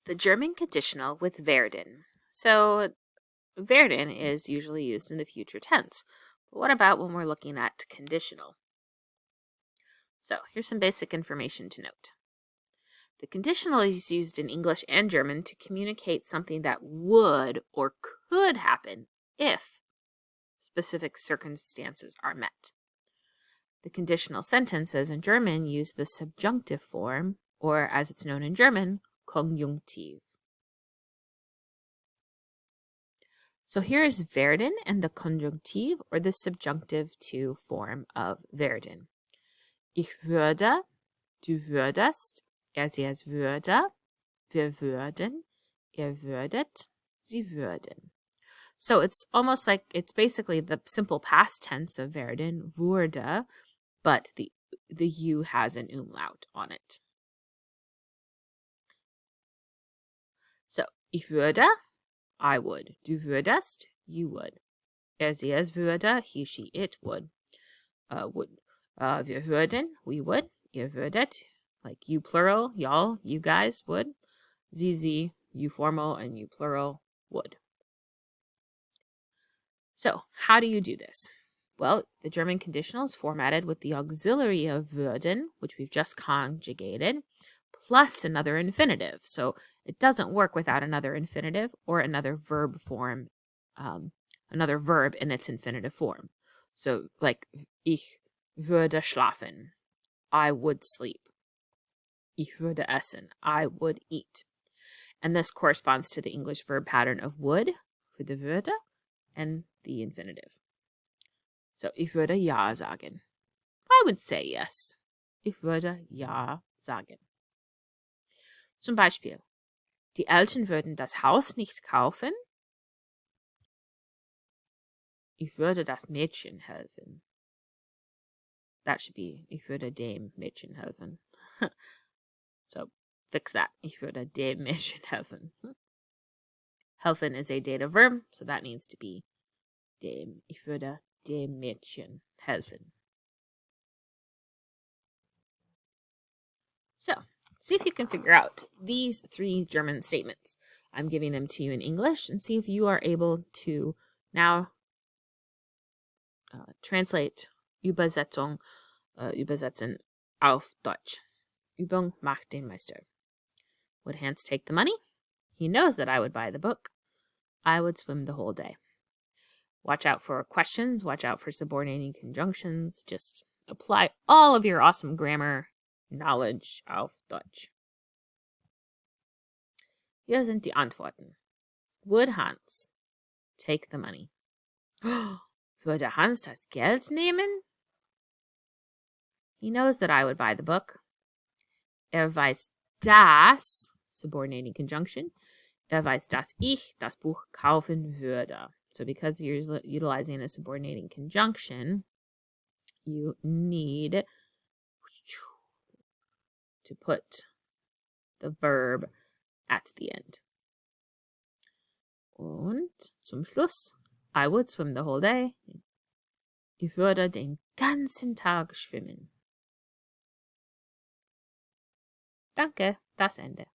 The German conditional with werden. So werden is usually used in the future tense. But what about when we're looking at conditional? So here's some basic information to note. The conditional is used in English and German to communicate something that would or could happen if specific circumstances are met. The conditional sentences in German use the subjunctive form, or as it's known in German, Konjuntive. So here is werden and the Konjunktiv, or the subjunctive to form of werden. Ich würde, du würdest, sie es würde, wir würden, ihr würdet, sie würden. So it's almost like it's basically the simple past tense of werden, wurde, but the U has an umlaut on it. So, ich würde, I would. Du würdest, you would. Sie es würde, he, she, it would. Wir würden, we would. Ihr würdet, like you plural, y'all, you guys would. Sie, you formal, and you plural would. So, how do you do this? Well, the German conditional is formatted with the auxiliary of würden, which we've just conjugated, plus another infinitive. So it doesn't work without another infinitive or another verb form, another verb in its infinitive form. So like, ich würde schlafen, I would sleep. Ich würde essen, I would eat. And this corresponds to the English verb pattern of would for the würde and the infinitive. So, ich würde ja sagen. I would say yes. Ich würde ja sagen. Zum Beispiel, die Eltern würden das Haus nicht kaufen. Ich würde das Mädchen helfen. That should be, ich würde dem Mädchen helfen. So, fix that. Ich würde dem Mädchen helfen. Helfen is a dative verb, so that needs to be dem. Ich würde dem Mädchen helfen. So, see if you can figure out these three German statements. I'm giving them to you in English, and see if you are able to now translate übersetzen auf Deutsch. Übung macht den Meister. Would Hans take the money? He knows that I would buy the book. I would swim the whole day. Watch out for questions. Watch out for subordinating conjunctions. Just apply all of your awesome grammar knowledge auf Deutsch. Hier sind die Antworten. Would Hans take the money? Würde Hans das Geld nehmen? He knows that I would buy the book. Weiß das, subordinating conjunction. Weiß, dass ich das Buch kaufen würde. So because you're utilizing a subordinating conjunction, you need to put the verb at the end. Und zum Schluss, I would swim the whole day. Ich würde den ganzen Tag schwimmen. Danke, das Ende.